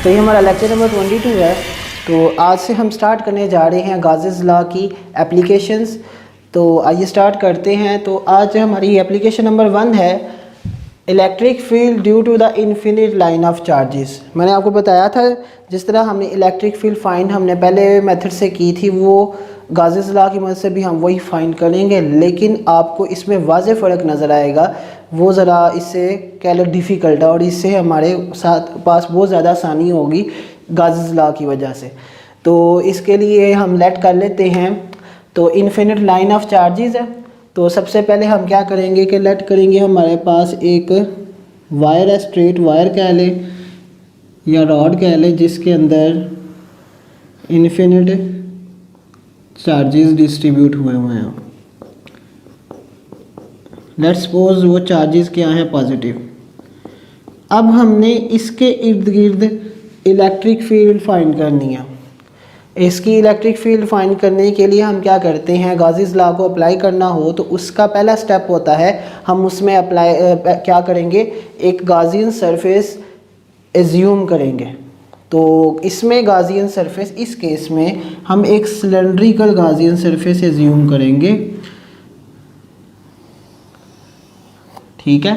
तो ये हमारा लेक्चर नंबर 22 है। तो आज से हम स्टार्ट करने जा रहे हैं गाज़िस लॉ की एप्लीकेशंस। तो आइए स्टार्ट करते हैं। तो आज हमारी एप्लीकेशन नंबर 1 है electric field due to the infinite line of charges. मैंने आपको बताया था जिस तरह हमने इलेक्ट्रिक फील्ड फाइंड हमने पहले मेथड से की थी, वो गाज़िस लॉ की मदद से भी हम वही फाइंड करेंगे, लेकिन आपको इसमें वाज़े फ़र्क नज़र आएगा। वो ज़रा इससे कह लो डिफ़िकल्ट है और इससे हमारे साथ पास बहुत ज़्यादा आसानी होगी गाज़िस लॉ की वजह से। तो इसके लिए हम लेट कर लेते हैं। तो इनफिनिट लाइन ऑफ चार्जेस है। तो सबसे पहले हम क्या करेंगे कि लेट करेंगे हमारे पास एक वायर है, स्ट्रेट वायर कह ले या रॉड कह ले, जिसके अंदर इनफिनिट चार्जेस डिस्ट्रीब्यूट हुए हैं। लेट्स सपोज वो चार्जेस क्या हैं, पॉजिटिव। अब हमने इसके इर्द गिर्द इलेक्ट्रिक फील्ड फाइंड करनी है। इसकी इलेक्ट्रिक फील्ड फाइंड करने के लिए हम क्या करते हैं, गाज़िस लॉ को अप्लाई करना हो तो उसका पहला स्टेप होता है हम उसमें अप्लाई क्या करेंगे, एक गाज़ियन सरफेस एज्यूम करेंगे। तो इसमें गाज़ियन सरफेस, इस केस में हम एक सिलेंड्रिकल गाज़ियन सरफेस एज्यूम करेंगे। ठीक है,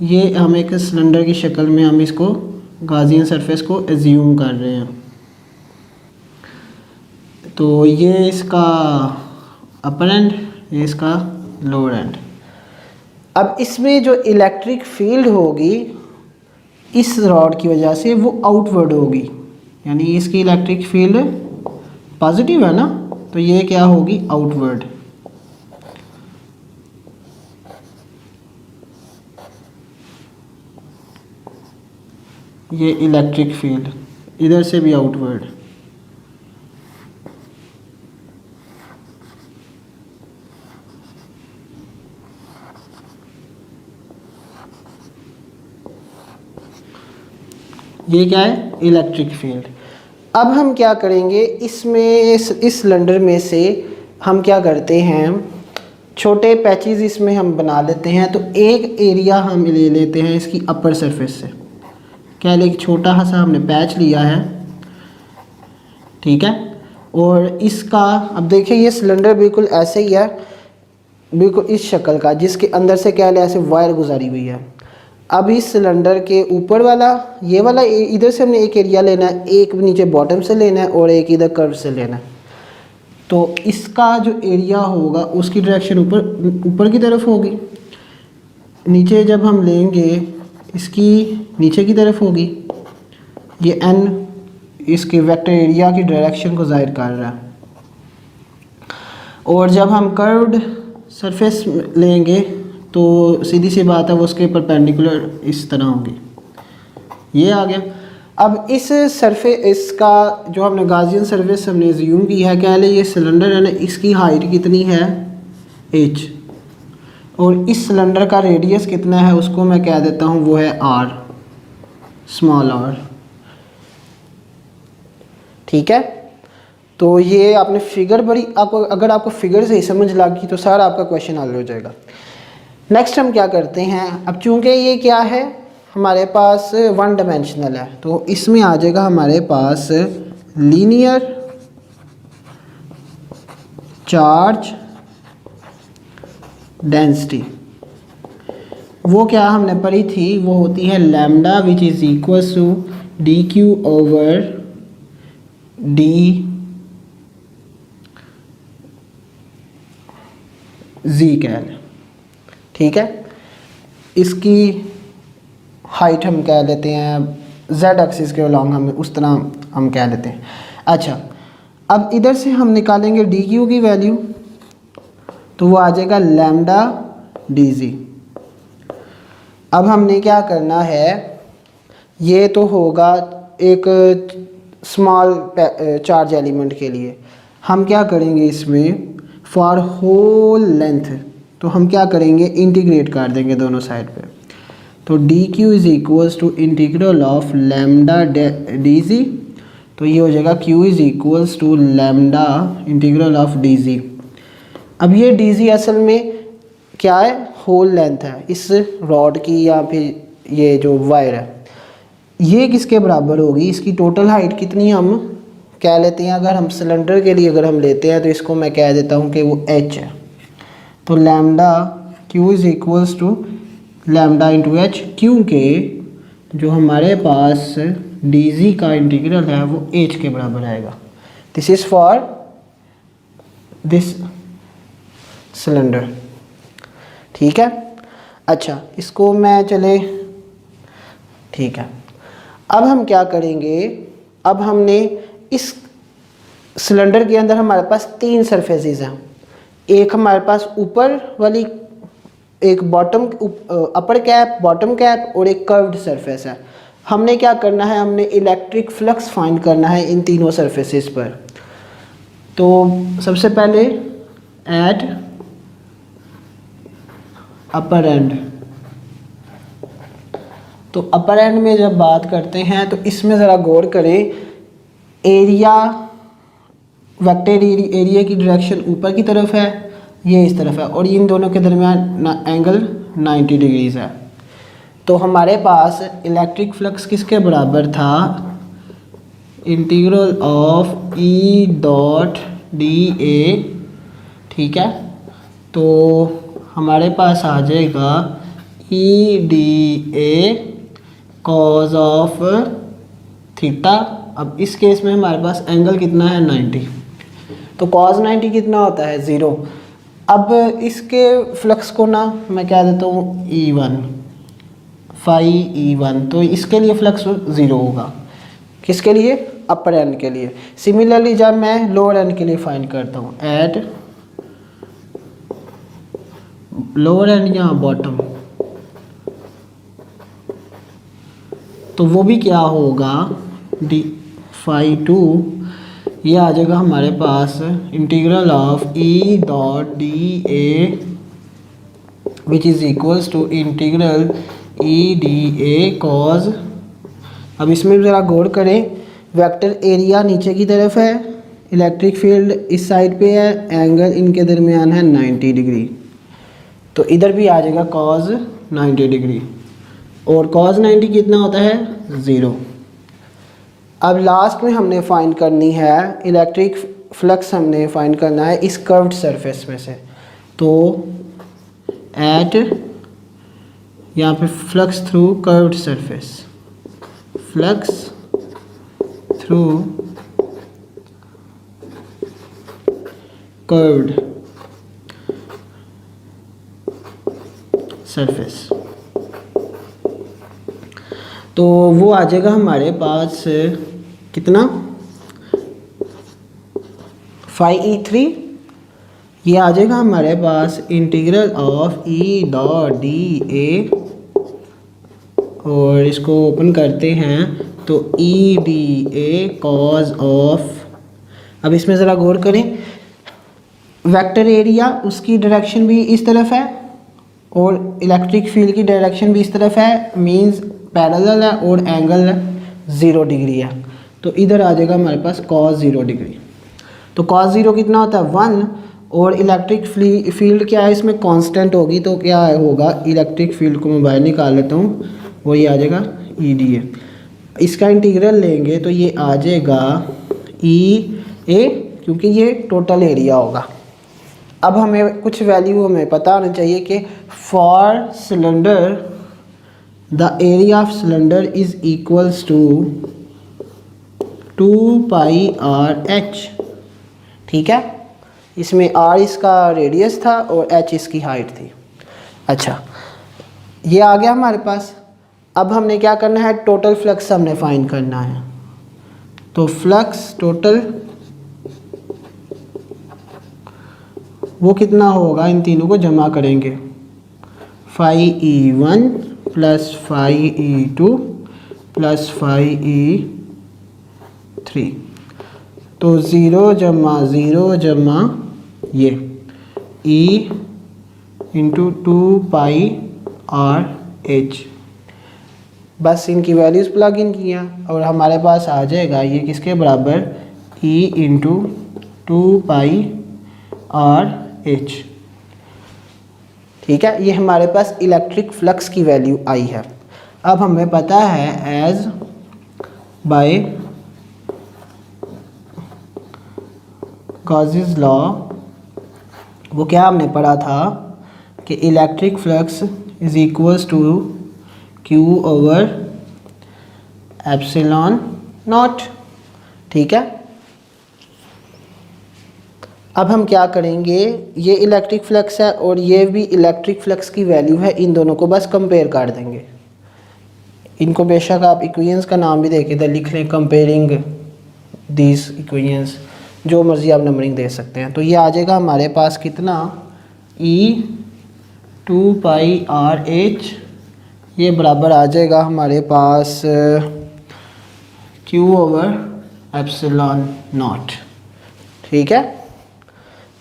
ये हम एक सिलेंडर की शक्ल में हम इसको गाज़ियन सरफेस को एज्यूम कर रहे हैं। तो ये इसका अपर एंड, ये इसका लोअर एंड। अब इसमें जो इलेक्ट्रिक फील्ड होगी इस रॉड की वजह से वो आउटवर्ड होगी, यानी इसकी इलेक्ट्रिक फील्ड पॉजिटिव है ना, तो ये क्या होगी, आउटवर्ड। ये इलेक्ट्रिक फील्ड इधर से भी आउटवर्ड। ये क्या है, इलेक्ट्रिक फील्ड। अब हम क्या करेंगे, इसमें इस सिलेंडर में से हम क्या करते हैं, छोटे पैचेस इसमें हम बना लेते हैं। तो एक एरिया हम ले लेते हैं इसकी अपर सरफेस से, क्या ले, एक छोटा सा हमने पैच लिया है। ठीक है, और इसका अब देखिए ये सिलेंडर बिल्कुल ऐसे ही है, बिल्कुल इस शक्ल का, जिसके अंदर से क्या ले ऐसे वायर गुजारी हुई है। अब इस सिलेंडर के ऊपर वाला, ये वाला इधर से हमने एक एरिया लेना है, एक नीचे बॉटम से लेना है और एक इधर कर्व से लेना है। तो इसका जो एरिया होगा उसकी डायरेक्शन ऊपर की तरफ होगी। नीचे जब हम लेंगे इसकी नीचे की तरफ होगी। ये एन इसके वेक्टर एरिया की डायरेक्शन को जाहिर कर रहा है। और जब हम कर्व्ड सरफेस लेंगे तो सीधी सी बात है वो उसके परपेंडिकुलर इस तरह होगी। ये आ गया। अब इस इसका जो हमने गाज़ियन सरफेस हमने ज़्यूम की है, कह ले ये सिलेंडर है ना, इसकी हाइट कितनी है, h, और इस सिलेंडर का रेडियस कितना है उसको मैं कह देता हूँ वो है r, स्मॉल r। ठीक है, तो ये आपने फिगर बड़ी, आपको अगर आपको फिगर से ही समझ लगी तो सारा आपका क्वेश्चन हल हो जाएगा। नेक्स्ट हम क्या करते हैं, अब चूंकि ये क्या है हमारे पास वन डायमेंशनल है, तो इसमें आ जाएगा हमारे पास लीनियर चार्ज डेंसिटी। वो क्या हमने पढ़ी थी, वो होती है lambda which is equal to d q over d g कैल। ठीक है, इसकी हाइट हम कह लेते हैं z एक्सिस के अलॉन्ग, हम उस तरह हम कह लेते हैं। अच्छा, अब इधर से हम निकालेंगे डी क्यू की वैल्यू, तो वो आ जाएगा लैम्डा डी जी। अब हमने क्या करना है, ये तो होगा एक स्मॉल चार्ज एलिमेंट के लिए। हम क्या करेंगे इसमें फॉर होल लेंथ, तो हम क्या करेंगे इंटीग्रेट कर देंगे दोनों साइड पे। तो D Q is equals to integral of lambda D G, तो ये हो जाएगा Q is equals to lambda integral of D G. अब ये डी जी असल में क्या है, होल लेंथ है इस रॉड की या फिर ये जो वायर है। ये किसके बराबर होगी, इसकी टोटल हाइट कितनी हम कह लेते हैं, अगर हम सिलेंडर के लिए अगर हम लेते हैं तो इसको मैं कह देता हूँ कि वो h है। तो lambda q is equals to lambda into H, क्योंकि जो हमारे पास dz का इंटीग्रल है वो h के बराबर आएगा। This is for this cylinder, ठीक है। अच्छा, इसको मैं चले, ठीक है। अब हम क्या करेंगे, अब हमने इस सिलेंडर के अंदर हमारे पास 3 सरफेसेस हैं। एक हमारे पास ऊपर वाली, एक bottom upper cap, bottom cap और एक कर्व्ड सरफेस है। हमने क्या करना है, हमने इलेक्ट्रिक फ्लक्स फाइंड करना है इन तीनों सरफेसेस पर। तो सबसे पहले एट अपर एंड, तो अपर एंड में जब बात करते हैं तो इसमें ज़रा गौर करें, एरिया, वेक्टर एरिया की डायरेक्शन ऊपर की तरफ है, ये इस तरफ है, और इन दोनों के दरमियान एंगल 90 डिग्रीज़ है। तो हमारे पास इलेक्ट्रिक फ्लक्स किसके बराबर था, integral of E dot d ए, ठीक है। तो हमारे पास आ जाएगा ई d A cos of theta. अब इस केस में हमारे पास एंगल कितना है 90, तो कॉज 90 कितना होता है 0। अब इसके फ्लक्स को ना मैं कह देता हूँ E1, फाई E1, तो इसके लिए फ्लक्स 0 होगा, किसके लिए, अपर एंड के लिए। सिमिलरली जब मैं लोअर एंड के लिए फाइंड करता हूँ, एट लोअर एंड या बॉटम, तो वो भी क्या होगा, डी फाई 2, ये आ जाएगा हमारे पास integral of E dot d A which is equals to integral E d A cos. अब इसमें ज़रा गौर करें, वेक्टर एरिया नीचे की तरफ है, इलेक्ट्रिक फील्ड इस साइड पे है, एंगल इनके दरमियान है 90 डिग्री, तो इधर भी आ जाएगा कॉज 90 डिग्री, और कॉज 90 कितना होता है 0। अब लास्ट में हमने फाइंड करनी है इलेक्ट्रिक फ्लक्स, हमने फाइंड करना है इस कर्व्ड सरफेस में से। तो एट यहाँ पे flux through curved surface, flux through curved surface, तो वो आ जाएगा हमारे पास कितना, फाई E3, ये आ जाएगा हमारे पास integral of E dot d A, और इसको ओपन करते हैं तो E d A cos of. अब इसमें ज़रा गौर करें, वेक्टर एरिया उसकी डायरेक्शन भी इस तरफ है और इलेक्ट्रिक फील्ड की डायरेक्शन भी इस तरफ है, मींस पैरेलल है, और एंगल 0 डिग्री है, तो इधर आ जाएगा हमारे पास cos 0 डिग्री। तो cos 0 कितना होता है 1, और इलेक्ट्रिक फील्ड क्या है इसमें कांस्टेंट होगी, तो क्या होगा, इलेक्ट्रिक फील्ड को मैं बाहर निकाल लेता हूँ, वो ये आ जाएगा ई डी ए। इसका इंटीग्रल लेंगे तो ये आ जाएगा ई ए, क्योंकि ये टोटल एरिया होगा। अब हमें कुछ वैल्यू हमें पता होना चाहिए कि for cylinder the area of cylinder is equals to 2 pi R H, ठीक है। इसमें आर इसका रेडियस था और एच इसकी हाइट थी। अच्छा, ये आ गया हमारे पास। अब हमने क्या करना है, टोटल फ्लक्स हमने फाइंड करना है। तो फ्लक्स टोटल वो कितना होगा, इन तीनों को जमा करेंगे, phi E1 plus phi E2 plus phi E3, तो 0 जमा 0 जमा ये E into 2 pi R H, बस इनकी वैल्यूज़ प्लग इन किया और हमारे पास आ जाएगा ये किसके बराबर, E into 2 pi R H, ठीक है। ये हमारे पास इलेक्ट्रिक फ्लक्स की वैल्यू आई है। अब हमें पता है एज बाय गॉसेस लॉ, वो क्या हमने पढ़ा था कि electric flux is equals to Q over epsilon naught. ठीक है, अब हम क्या करेंगे, ये इलेक्ट्रिक फ्लक्स है और ये भी इलेक्ट्रिक फ्लक्स की वैल्यू है, इन दोनों को बस कंपेयर कर देंगे। इनको बेशक आप इक्वेशंस का नाम भी दे के इधर लिख लें, कंपेयरिंग दीज इक्वेशंस, जो मर्ज़ी आप नंबरिंग दे सकते हैं। तो ये आ जाएगा हमारे पास कितना, E2πRH, ये बराबर आ जाएगा हमारे पास Q ओवर एप्सिलॉन नॉट। ठीक है,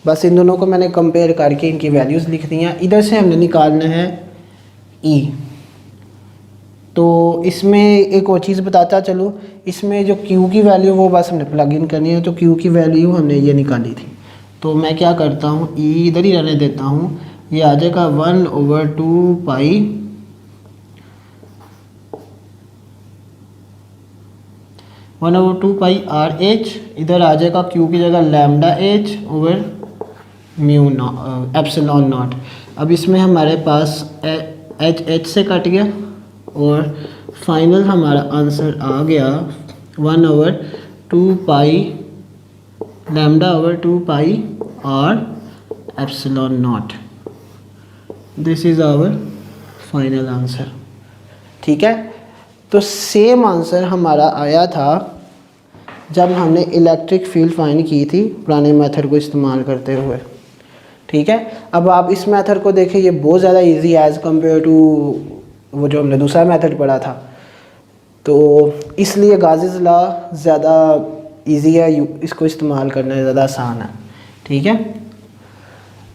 बस इन दोनों को मैंने कंपेयर करके इनकी वैल्यूज़ लिख दी हैं। इधर से हमने निकालना है E। तो इसमें एक और चीज़ बताता चलो, इसमें जो Q की वैल्यू वो बस हमने प्लग इन करनी है। तो Q की वैल्यू हमने ये निकाली थी, तो मैं क्या करता हूँ, E इधर ही रहने देता हूँ, ये आ जाएगा 1/2π RH, इधर आ जाएगा Q की जगह λH over mu epsilon not. अब इसमें हमारे पास H से कट गया और फाइनल हमारा आंसर आ गया 1/2π λ/2π R epsilon naught. This is our final answer. ठीक है, तो सेम आंसर हमारा आया था जब हमने इलेक्ट्रिक फील्ड फाइंड की थी पुराने मेथड को इस्तेमाल करते हुए। ठीक है, अब आप इस मेथड को देखें, ये बहुत ज़्यादा इजी एज़ कम्पेयर टू वो जो हमने दूसरा मेथड पढ़ा था, तो इसलिए गाज़ीज़ लॉ ज़्यादा इजी है, इसको इस्तेमाल करना ज़्यादा आसान है। ठीक है,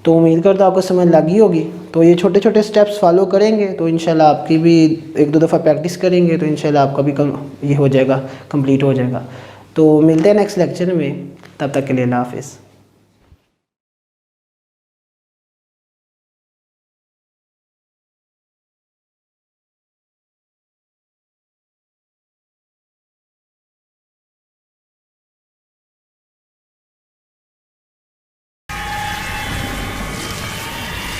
तो उम्मीद करता हूँ आपको समझ लगी होगी। तो ये छोटे छोटे स्टेप्स फॉलो करेंगे तो इंशाल्लाह आपकी भी एक दो दफ़ा प्रैक्टिस करेंगे तो इंशाल्लाह आपका भी ये हो जाएगा, कंप्लीट हो जाएगा। तो मिलते हैं नेक्स्ट लेक्चर में, तब तक के लिए अल्लाह हाफिज़।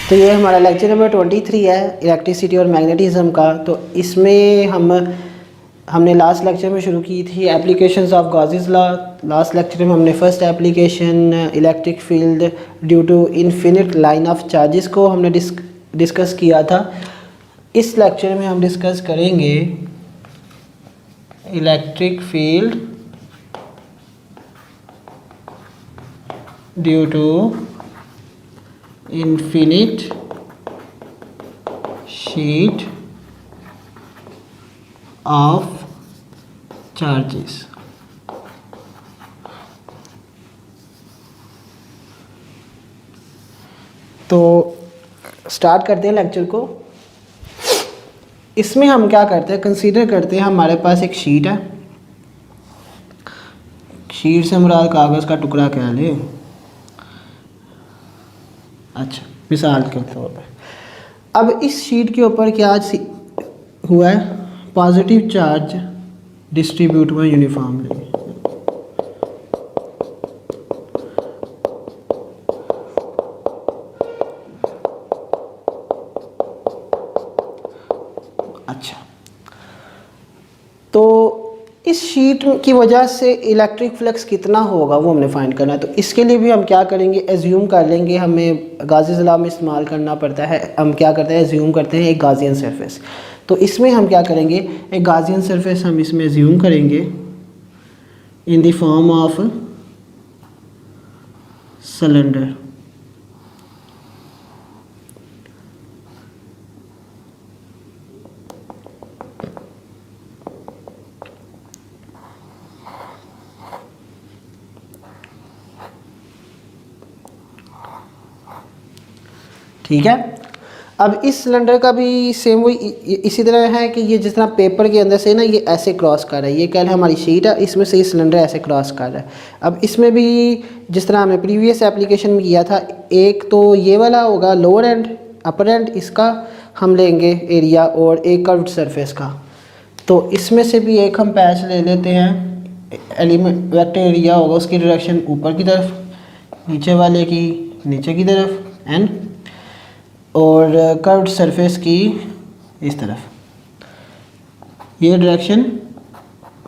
तो ये हमारा लेक्चर नंबर 23 है इलेक्ट्रिसिटी और मैग्नेटिज्म का। तो इसमें हमने लास्ट लेक्चर में शुरू की थी applications of Gauss's law. Last lecture में हमने first application electric field due to infinite line of charges को हमने डिस्कस किया था। इस लेक्चर में हम डिस्कस करेंगे electric field due to infinite sheet of charges। तो स्टार्ट करते हैं लेक्चर को। इसमें हम क्या करते हैं, कंसीडर करते हैं हमारे पास एक शीट है। शीट से मुराद कागज़ का टुकड़ा कह ले। अच्छा, मिसाल के तौर पर अब इस शीट के ऊपर क्या हुआ है, पॉजिटिव चार्ज डिस्ट्रीब्यूट हुआ यूनिफॉर्मली। अच्छा, तो इस शीट की वजह से इलेक्ट्रिक फ्लक्स कितना होगा वो हमने फाइंड करना है। तो इसके लिए भी हम क्या करेंगे, एज्यूम कर लेंगे, हमें गाज़ीज़ लॉ में इस्तेमाल करना पड़ता है। हम क्या करते हैं, एज्यूम करते हैं एक गाज़ियन सरफेस। तो इसमें हम क्या करेंगे, एक गाज़ियन सरफेस हम इसमें एज्यूम करेंगे in the form of cylinder. ठीक है, अब इस सिलेंडर का भी सेम वही इसी तरह है कि ये जिस तरह पेपर के अंदर से ना ये ऐसे क्रॉस कर रहा है, ये कह लें हमारी शीट है, इसमें से ये सिलेंडर ऐसे क्रॉस कर रहा है। अब इसमें भी जिस तरह हमने प्रीवियस एप्लीकेशन में किया था, एक तो ये वाला होगा लोअर एंड, अपर एंड इसका हम लेंगे एरिया और एक कर्व्ड सरफेस का। तो इसमें से भी एक हम पैच ले लेते हैं। एलिमेंट वेक्टर एरिया होगा उसकी डायरेक्शन ऊपर की तरफ, नीचे वाले की नीचे की तरफ एंड, और कर्व्ड सरफेस की इस तरफ। ये डायरेक्शन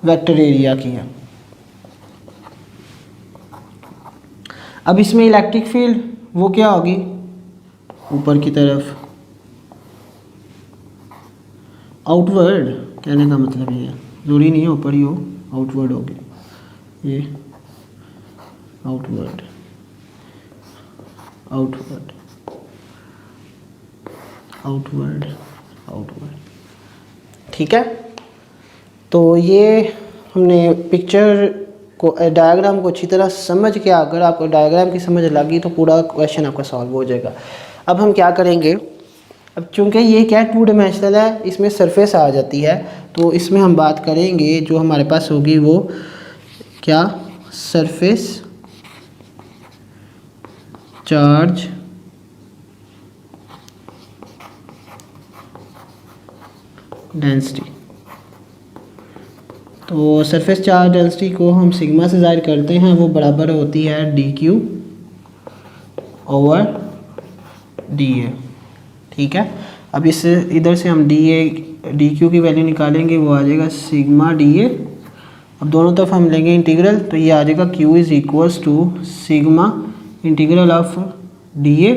वेक्टर एरिया की है। अब इसमें इलेक्ट्रिक फील्ड वो क्या होगी, ऊपर की तरफ, आउटवर्ड। कहने का मतलब ये है, जरूरी नहीं है ऊपर ही हो, आउटवर्ड होगी, ये आउटवर्ड, आउटवर्ड, आउटवर्ड, आउटवर्ड। ठीक है, तो ये हमने पिक्चर को, डायग्राम को अच्छी तरह समझ के, अगर आपको डायग्राम की समझ लगी तो पूरा क्वेश्चन आपका सॉल्व हो जाएगा। अब हम क्या करेंगे, अब चूंकि ये क्या है 2 डायमेंशनल है, इसमें सरफेस आ जाती है, तो इसमें हम बात करेंगे जो हमारे पास होगी वो क्या, सरफेस चार्ज डेंसिटी। तो सरफेस चार्ज डेंसिटी को हम सिग्मा से ज़ाहिर करते हैं, वो बराबर होती है dq ओवर dA। ठीक है, अब इस इधर से हम dq की वैल्यू निकालेंगे, वो आ जाएगा सिग्मा dA। अब दोनों तरफ हम लेंगे इंटीग्रल, तो ये आ जाएगा q is equals to sigma integral of dA।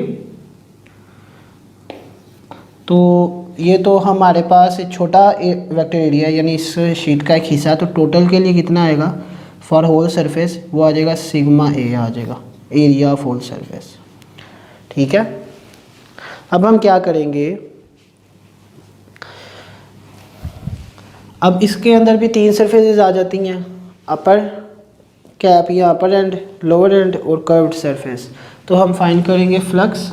तो ये तो हमारे पास एक छोटा वेक्टर एरिया यानी इस शीट का एक हिस्सा, तो टोटल के लिए कितना आएगा फॉर होल सरफेस, वो आ जाएगा सिग्मा ए आ जाएगा, एरिया ऑफ होल सरफेस। ठीक है, अब हम क्या करेंगे, अब इसके अंदर भी 3 सरफेसेस आ जाती हैं, अपर कैप या अपर एंड, लोअर एंड और कर्व्ड सरफेस। तो हम फाइंड करेंगे फ्लक्स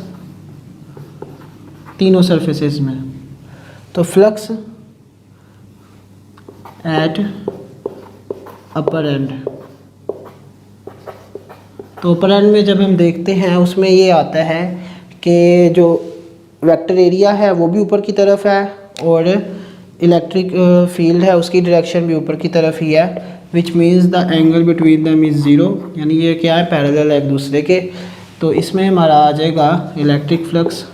तीनों सरफेसेस में। तो फ्लक्स एट अपर एंड, तो अपर एंड में जब हम देखते हैं उसमें ये आता है कि जो वेक्टर एरिया है वो भी ऊपर की तरफ है और इलेक्ट्रिक फील्ड है उसकी डायरेक्शन भी ऊपर की तरफ ही है, which means the angle between them is zero, यानी ये क्या है, पैरेलल है एक दूसरे के। तो इसमें हमारा आ जाएगा इलेक्ट्रिक फ्लक्स,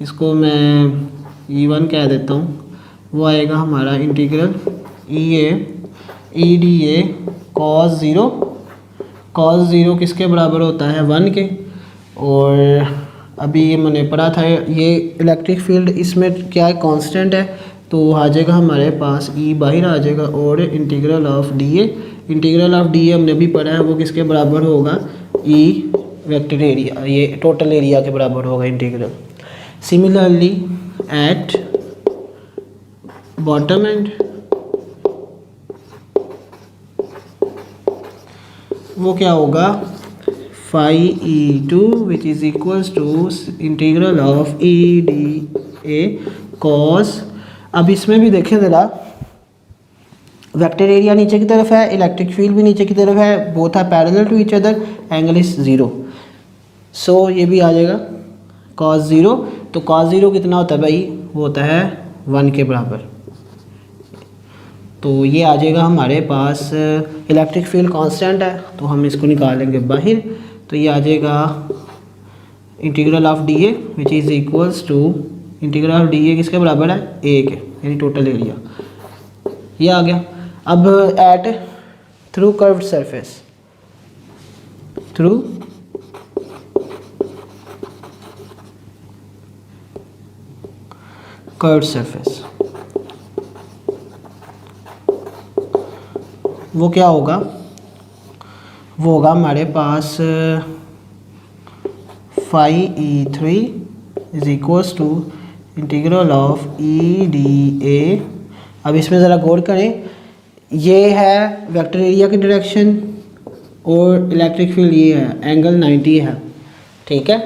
इसको मैं E1 कह देता हूँ, वो आएगा हमारा इंटीग्रल EA cos 0, cos 0 किसके बराबर होता है 1 के। और अभी ये मैंने पढ़ा था, ये इलेक्ट्रिक फील्ड इसमें क्या है, कांस्टेंट है, तो आ जाएगा हमारे पास E बाहर आ जाएगा, और इंटीग्रल ऑफ DA हमने भी पढ़ा है, वो किसके बराबर होगा, E वेक्टर एरिया, ये टोटल एरिया के बराबर होगा integral. Similarly at bottom end, वो क्या होगा, phi E2 which is equals to integral of EDA cos। अब इसमें भी देखें ज़रा, वेक्टर एरिया नीचे की तरफ है, इलेक्ट्रिक फील्ड भी नीचे की तरफ है, both are parallel to each other, angle is 0, so ये भी आ जाएगा cos 0। तो cos 0 कितना होता है भाई, वो होता है 1 के बराबर। तो ये आ जाएगा हमारे पास, इलेक्ट्रिक फील्ड कांस्टेंट है तो हम इसको निकालेंगे बाहर, तो ये आ जाएगा integral of DA which is equals to integral of DA किसके बराबर है, A के, यानी टोटल एरिया, ये आ गया। अब at through curved surface, through curved surface, वो क्या होगा, वो होगा हमारे पास phi E3 is equals to integral of EDA। अब इसमें ज़रा गौर करें, ये है वेक्टर एरिया की डायरेक्शन और इलेक्ट्रिक फील्ड ये है, एंगल 90 है, ठीक है।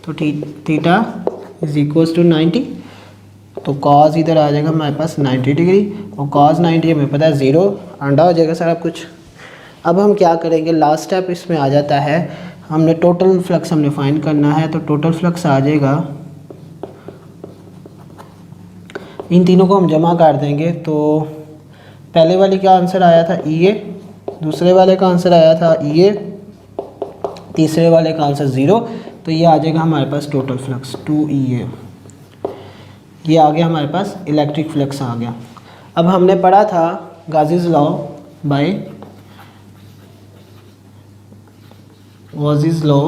तो थीटा इज इक्वल्स टू 90, तो कॉस इधर आ जाएगा हमारे पास 90 डिग्री, और कॉस 90 हमें पता है 0, अंडा हो जाएगा सारा कुछ। अब हम क्या करेंगे, लास्ट स्टेप इसमें आ जाता है, हमने टोटल फ्लक्स हमने फाइंड करना है, तो टोटल फ्लक्स आ जाएगा इन तीनों को हम जमा कर देंगे तो पहले वाले का आंसर आया था EA, दूसरे वाले का आंसर आया था EA, तीसरे वाले का आंसर 0, तो ये आ जाएगा हमारे पास टोटल फ्लक्स 2EA। ये आ गया हमारे पास इलेक्ट्रिक फ्लक्स आ गया। अब हमने पढ़ा था गाज़ीज़ लॉ बाय गाज़ीज़ लॉ,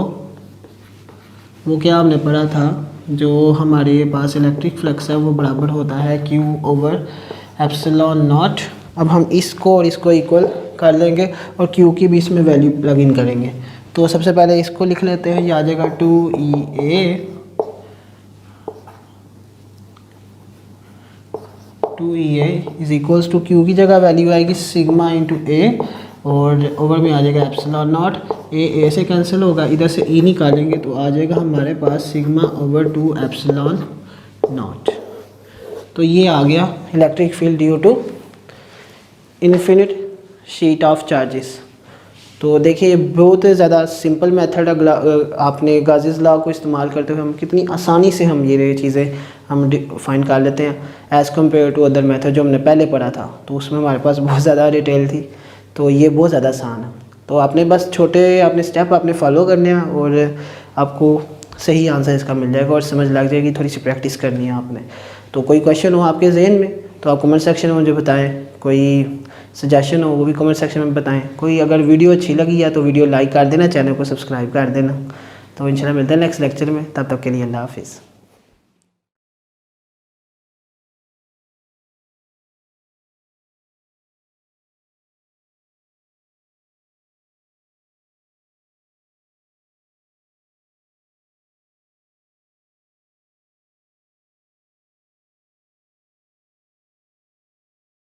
वो क्या हमने पढ़ा था, जो हमारे पास इलेक्ट्रिक फ्लक्स है वो बराबर होता है Q/ε0। अब हम इसको और इसको इक्वल कर लेंगे और Q की भी इसमें वैल्यू प्लग इन करेंगे। तो सबसे पहले इसको लिख लेते हैं, ये आ जाएगा 2EA is equals to Q की जगह वैल्यू आएगी सिग्मा इंटू A और ओवर में आ जाएगा ε0। A से कैंसिल होगा, इधर से E निकालेंगे तो आ जाएगा हमारे पास σ/2ε0। तो ये आ गया electric field due to infinite sheet of charges. तो देखिए बहुत ज़्यादा सिंपल मेथड, आपने गाज़ीज़ लॉ को इस्तेमाल करते हुए हम कितनी आसानी से हम ये चीज़ें हम फाइंड कर लेते हैं as compare to other method जो हमने पहले पढ़ा था, तो उसमें हमारे पास बहुत ज़्यादा डिटेल थी। तो ये बहुत ज़्यादा आसान है। तो आपने बस छोटे अपने स्टेप आपने फॉलो करने हैं और आपको सही आंसर इसका मिल जाएगा और समझ लग जाएगी। थोड़ी सी प्रैक्टिस करनी है आपने। तो कोई क्वेश्चन हो आपके जहन में तो आप कमेंट सेक्शन में मुझे बताएं, कोई सजेशन हो वो भी कमेंट सेक्शन में बताएं। कोई अगर वीडियो अच्छी लगी है तो वीडियो लाइक कर देना, चैनल को सब्सक्राइब कर देना। तो इंशाल्लाह मिलते हैं नेक्स्ट लेक्चर में, तब तक के लिए अल्लाह हाफिज़।